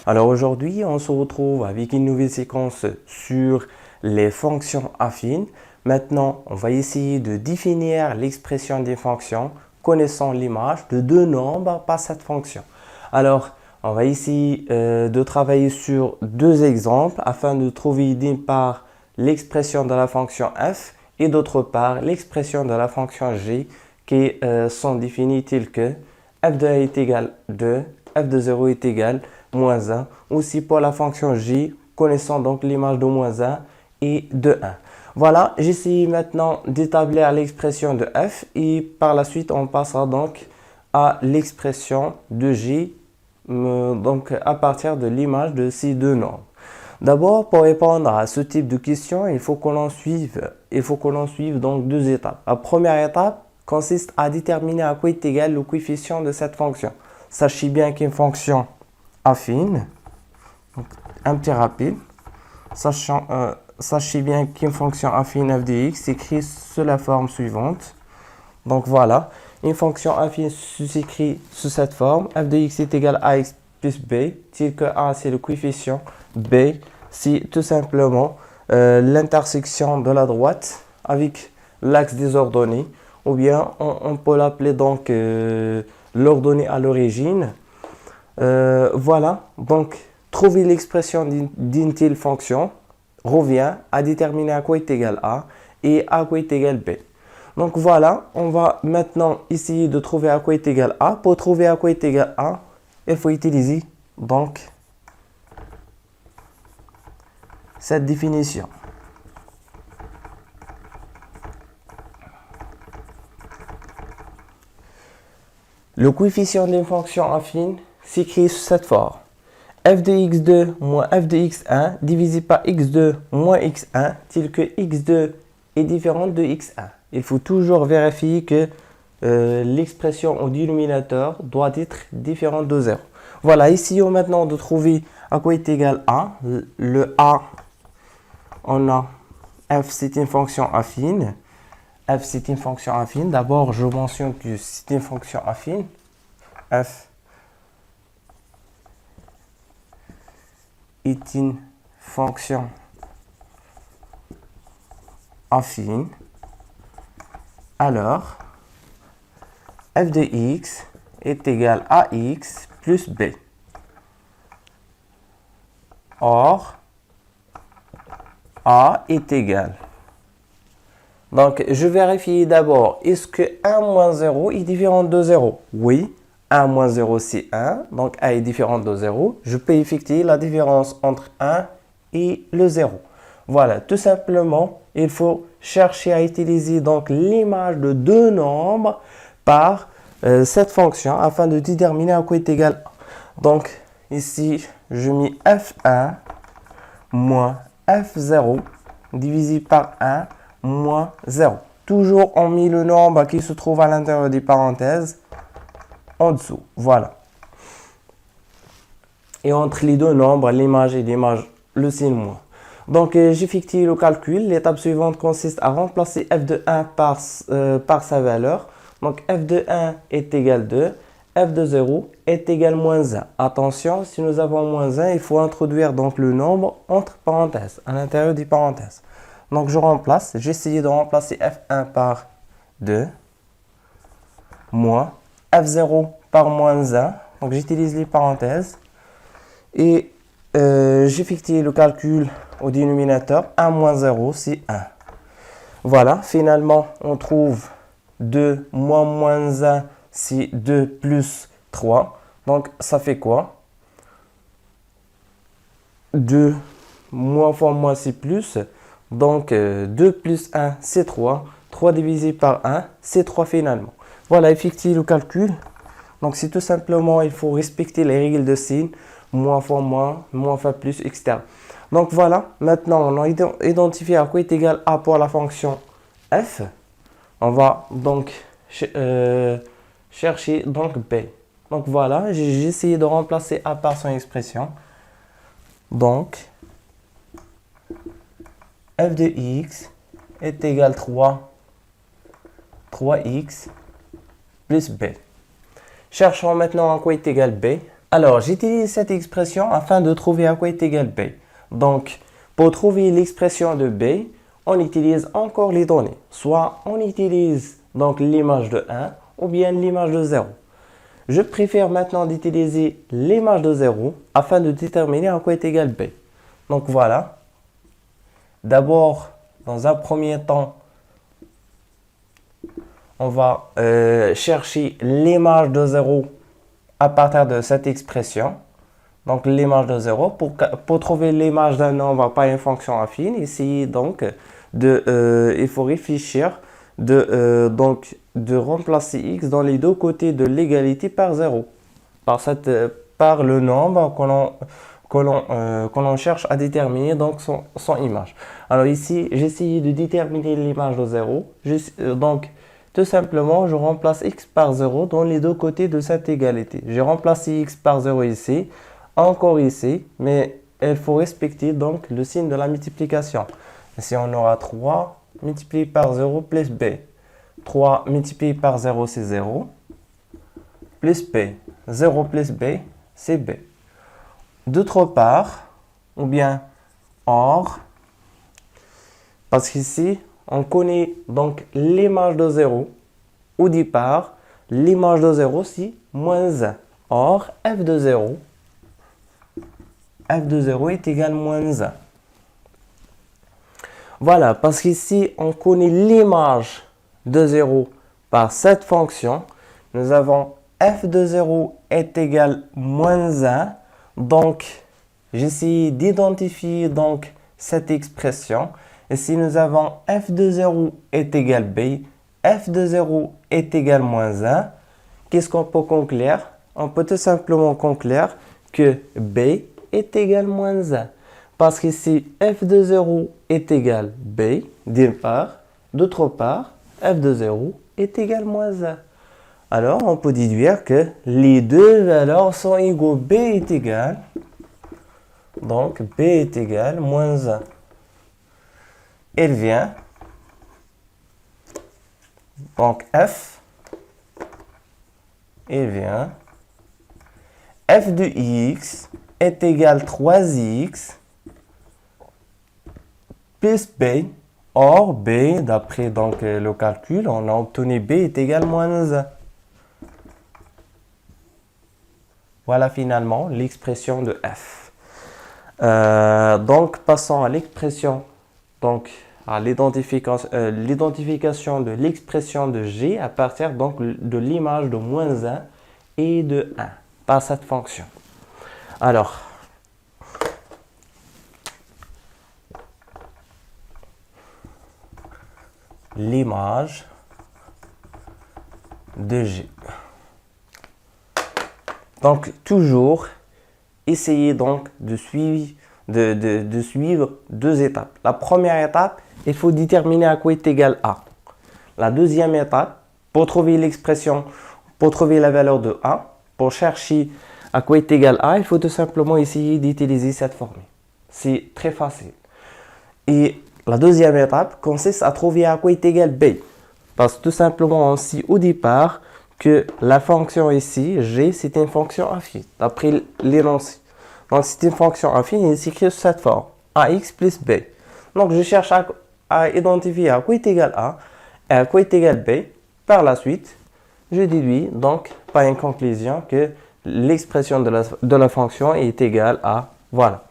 Alors aujourd'hui, on se retrouve avec une nouvelle séquence sur les fonctions affines. Maintenant, on va essayer de définir l'expression des fonctions connaissant l'image de deux nombres par cette fonction. Alors, on va essayer de travailler sur deux exemples afin de trouver d'une part l'expression de la fonction f et d'autre part l'expression de la fonction g qui sont définies telles que f de 1 est égal à 2, f de 0 est égal à moins 1. Aussi pour la fonction j, connaissant donc l'image de moins 1 et de 1. Voilà, j'essaie maintenant d'établir l'expression de f et par la suite on passera donc à l'expression de j donc à partir de l'image de ces deux nombres. D'abord, pour répondre à ce type de question, il faut que l'on suive donc deux étapes. La première étape consiste à déterminer à quoi est égal le coefficient de cette fonction. Sachez bien qu'une fonction affine, donc un petit rapide, sachez bien qu'une fonction affine f de x s'écrit sous la forme suivante. Donc voilà, une fonction affine s'écrit sous cette forme. F de x est égal à ax plus b, tel que a c'est le coefficient, b c'est tout simplement l'intersection de la droite avec l'axe des ordonnées, ou bien on peut l'appeler donc l'ordonnée à l'origine. Voilà, donc trouver l'expression d'une telle fonction revient à déterminer à quoi est égal a et à quoi est égal b. Donc voilà, on va maintenant essayer de trouver à quoi est égal a. Pour trouver à quoi est égal a, il faut utiliser donc cette définition. Le coefficient d'une fonction affine s'écrit sous cette forme. F de x2 moins f de x1 divisé par x2 moins x1, tel que x2 est différente de x1. Il faut toujours vérifier que l'expression au dénominateur doit être différente de 0. Voilà, essayons maintenant de trouver à quoi est égal a. Le a, on a f, c'est une fonction affine. F, c'est une fonction affine. D'abord, je mentionne que c'est une fonction affine. F est une fonction affine. Alors, f de x est égal à x plus b. Or, a est égal. Donc, je vérifie d'abord, est-ce que 1 moins 0 est différent de 0? Oui, 1 moins 0 c'est 1, donc a est différent de 0. Je peux effectuer la différence entre 1 et le 0. Voilà, tout simplement, il faut chercher à utiliser donc l'image de deux nombres par cette fonction afin de déterminer à quoi est égal a. Donc, ici, je mets f1 moins f0 divisé par 1 moins 0. Toujours, on met le nombre qui se trouve à l'intérieur des parenthèses en dessous. Voilà. Et entre les deux nombres, l'image et l'image, le signe moins. Donc, j'effectue le calcul. L'étape suivante consiste à remplacer f de 1 par sa valeur. Donc, f de 1 est égal à 2. F de 0 est égal à moins 1. Attention, si nous avons moins 1, il faut introduire donc le nombre entre parenthèses, à l'intérieur des parenthèses. Donc, je remplace. J'ai essayé de remplacer f1 par 2, moins f0 par moins 1. Donc, j'utilise les parenthèses. Et j'effectue le calcul au dénominateur. 1 moins 0, c'est 1. Voilà, finalement, on trouve 2 moins moins 1, c'est 2 plus 3. Donc, ça fait quoi? 2 moins fois moins, c'est plus. Donc, 2 plus 1, c'est 3. 3 divisé par 1, c'est 3 finalement. Voilà, effectuer le calcul. Donc, c'est tout simplement, il faut respecter les règles de signe. Moins fois plus, etc. Donc, voilà. Maintenant, on a identifié à quoi est égal a pour la fonction f. On va donc chercher donc b. Donc, voilà. J'ai essayé de remplacer a par son expression. Donc, f de x est égal à 3x plus b. Cherchons maintenant à quoi est égal b. Alors, j'utilise cette expression afin de trouver à quoi est égal b. Donc, pour trouver l'expression de b, on utilise encore les données. Soit on utilise donc l'image de 1 ou bien l'image de 0. Je préfère maintenant d'utiliser l'image de 0 afin de déterminer à quoi est égal b. Donc voilà. D'abord, dans un premier temps, on va chercher l'image de 0 à partir de cette expression. Donc l'image de 0. Pour trouver l'image d'un nombre par une fonction affine, ici donc, il faut réfléchir de remplacer x dans les deux côtés de l'égalité par 0. Par le nombre que l'on cherche à déterminer donc son image. Alors ici, j'ai essayé de déterminer l'image de 0. Donc, tout simplement, je remplace x par 0 dans les deux côtés de cette égalité. J'ai remplacé x par 0 ici, encore ici, mais il faut respecter donc le signe de la multiplication. Ici, on aura 3 multiplié par 0 plus b. 3 multiplié par 0, c'est 0, plus b. 0 plus b, c'est b. D'autre part, ou bien or, parce qu'ici, on connaît donc l'image de 0. Au départ, l'image de 0, c'est moins 1. Or, f de 0 est égal à moins 1. Voilà, parce qu'ici, on connaît l'image de 0 par cette fonction. Nous avons f de 0 est égal à moins 1. Donc, j'essaie d'identifier donc cette expression. Ici, nous avons f de 0 est égal à b. F de 0 est égal à moins 1. Qu'est-ce qu'on peut conclure? On peut tout simplement conclure que b est égal à moins 1. Parce que si f de 0 est égal à b, d'une part, d'autre part, f de 0 est égal à moins 1. Alors, on peut déduire que les deux valeurs sont égaux. B est égal, donc b est égal à moins 1. Il vient, donc f, il vient, f de x est égal à 3x plus b. Or, b, d'après donc le calcul, on a obtenu b est égal à moins 1. Voilà finalement l'expression de f. Donc, passons à l'expression, donc à l'identification de l'expression de g à partir donc de l'image de moins 1 et de 1 par cette fonction. Alors, l'image de g. Donc, toujours, essayez donc de suivre deux étapes. La première étape, il faut déterminer à quoi est égal a. La deuxième étape, pour trouver l'expression, pour trouver la valeur de a, pour chercher à quoi est égal a, il faut tout simplement essayer d'utiliser cette formule. C'est très facile. Et la deuxième étape consiste à trouver à quoi est égal b. Parce que tout simplement, on sait au départ que la fonction ici, g, c'est une fonction affine, d'après l'énoncé. Donc, c'est une fonction affine, il s'écrit sous cette forme, ax plus b. Donc, je cherche à identifier à quoi est égal a et à quoi est égal b. Par la suite, je déduis donc par une conclusion que l'expression de la fonction est égale à, voilà.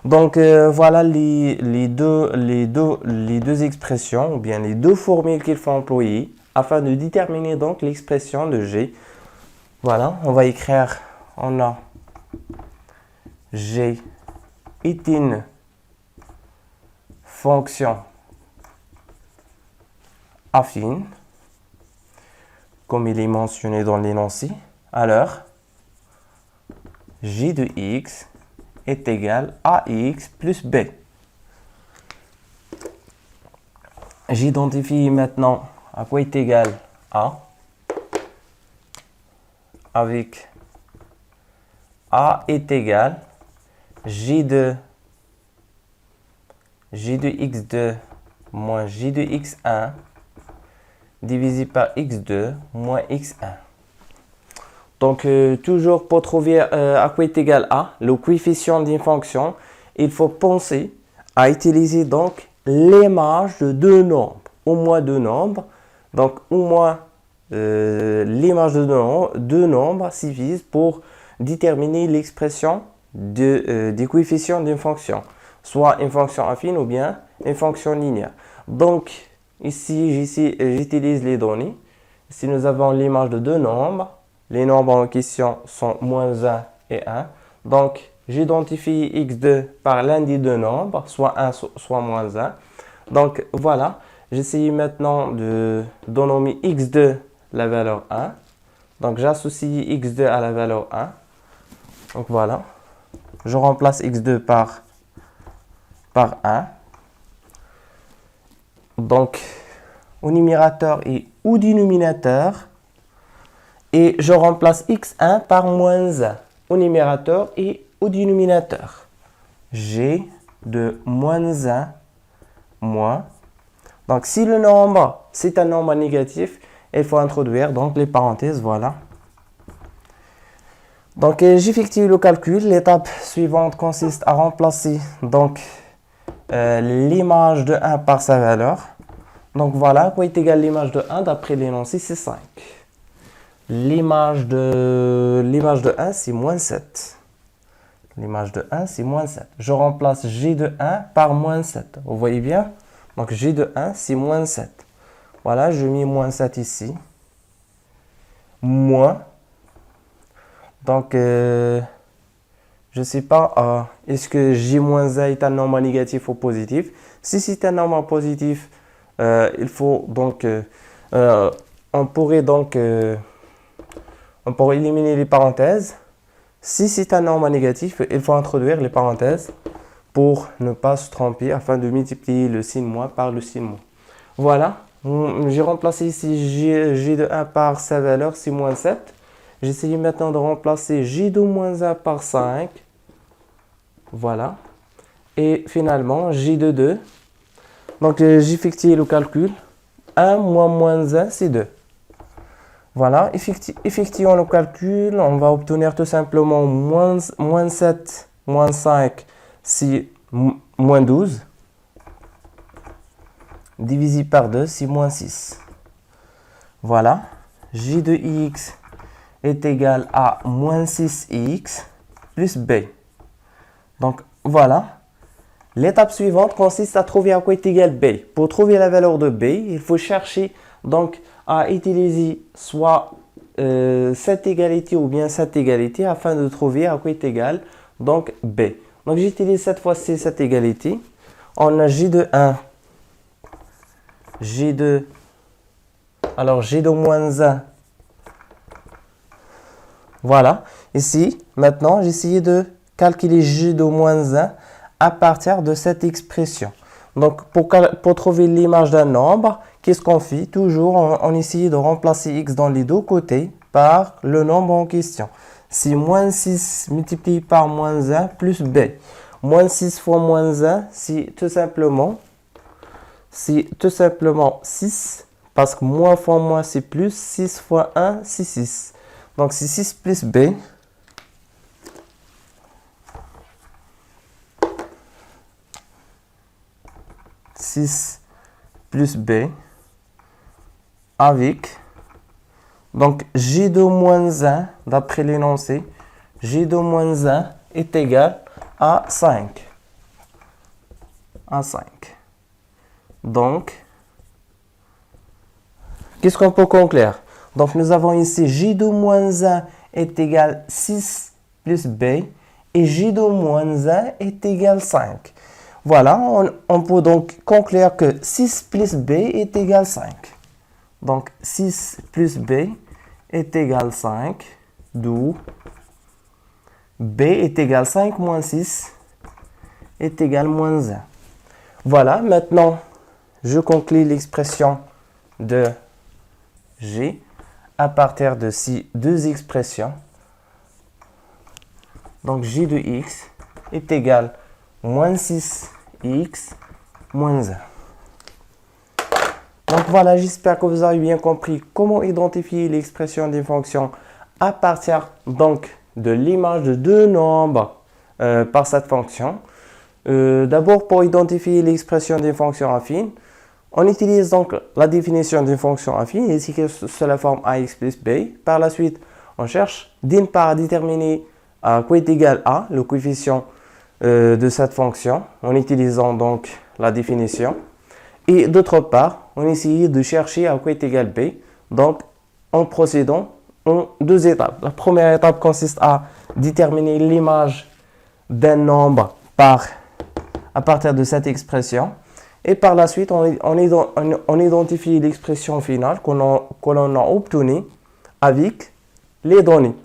Donc, voilà les deux expressions, ou bien les deux formules qu'il faut employer afin de déterminer donc l'expression de g. Voilà, on va écrire, on a g est une fonction affine, comme il est mentionné dans l'énoncé. Alors, g de x est égal à ax plus b. J'identifie maintenant à quoi est égal a avec a est égal j de x2 moins j de x1 divisé par x2 moins x1. Donc, toujours pour trouver à quoi est égal a, le coefficient d'une fonction, il faut penser à utiliser donc l'image de deux nombres, au moins deux nombres. Donc, au moins l'image de deux nombres suffit pour déterminer l'expression des coefficients d'une fonction, soit une fonction affine ou bien une fonction linéaire. Donc, ici, j'utilise les données. Ici, nous avons l'image de deux nombres. Les nombres en question sont moins 1 et 1. Donc, j'identifie x2 par l'un des deux nombres, soit 1, soit moins 1. Donc, voilà. J'essaie maintenant de nommer x2 la valeur 1. Donc, j'associe x2 à la valeur 1. Donc, voilà. Je remplace x2 par 1. Donc, au numérateur et au dénominateur. Et je remplace x1 par moins 1 au numérateur et au dénominateur. J'ai de moins 1 moins. Donc, si le nombre, c'est un nombre négatif, il faut introduire donc les parenthèses, voilà. Donc, j'effectue le calcul. L'étape suivante consiste à remplacer donc l'image de 1 par sa valeur. Donc, voilà, quoi est égal l'image de 1 d'après l'énoncé, c'est 5. L'image de 1, c'est moins 7. L'image de 1, c'est moins 7. Je remplace g de 1 par moins 7. Vous voyez bien? Donc, g de 1, c'est moins 7. Voilà, je mets moins 7 ici. Moins. Donc, je ne sais pas, est-ce que j moins 1 est un nombre négatif ou positif? Si c'est un nombre positif, il faut donc, on pourrait éliminer les parenthèses. Si c'est un nombre négatif, il faut introduire les parenthèses pour ne pas se tromper afin de multiplier le signe moins par le signe moins. Voilà, j'ai remplacé ici g de 1 par sa valeur, c'est moins 7. J'essaie maintenant de remplacer g de moins 1 par 5. Voilà. Et finalement, g de 2. Donc, j'effectue le calcul. 1 moins moins 1, c'est 2. Voilà, effectuons le calcul. On va obtenir tout simplement moins 7 moins 5, c'est moins 12. Divisé par 2, c'est moins 6. Voilà, g de x est égal à moins 6x plus b. Donc, voilà. L'étape suivante consiste à trouver à quoi est égal b. Pour trouver la valeur de b, il faut chercher donc à utiliser soit cette égalité ou bien cette égalité afin de trouver à quoi est égal donc b. Donc, j'utilise cette fois-ci cette égalité. On a g de 1, g de... Alors, g de moins 1. Voilà. Ici, maintenant, j'ai essayé de calculer g de moins 1 à partir de cette expression. Donc, pour trouver l'image d'un nombre, qu'est-ce qu'on fait? Toujours, on essaye de remplacer x dans les deux côtés par le nombre en question. C'est moins 6 multiplié par moins 1 plus b. Moins 6 fois moins 1, c'est tout simplement 6. Parce que moins fois moins, c'est plus. 6 fois 1, c'est 6. Donc, c'est 6 plus b. Plus b avec donc g de moins 1 d'après l'énoncé, g de moins 1 est égal à 5. Donc, qu'est-ce qu'on peut conclure? Donc, nous avons ici g de moins 1 est égal à 6 plus b et g de moins 1 est égal à 5. Voilà, on peut donc conclure que 6 plus b est égal à 5. Donc, 6 plus b est égal à 5, d'où b est égal à 5 moins 6 est égal à moins 1. Voilà, maintenant, je conclue l'expression de g à partir de ces deux expressions. Donc, g de x est égal à moins 6x moins 1. Donc voilà, j'espère que vous avez bien compris comment identifier l'expression d'une fonction à partir donc de l'image de deux nombres par cette fonction. D'abord, pour identifier l'expression d'une fonction affine, on utilise donc la définition d'une fonction affine, ici sous la forme ax plus b. Par la suite, on cherche d'une part à déterminer quoi est égal à, le coefficient de cette fonction, en utilisant donc la définition. Et d'autre part, on essaye de chercher à quoi est égal b, donc en procédant en deux étapes. La première étape consiste à déterminer l'image d'un nombre à partir de cette expression. Et par la suite, on identifie l'expression finale que l'on a obtenue avec les données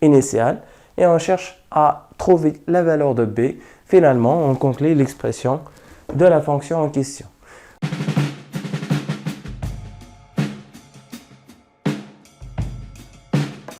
initiales et on cherche à trouver la valeur de b. Finalement, on conclut l'expression de la fonction en question.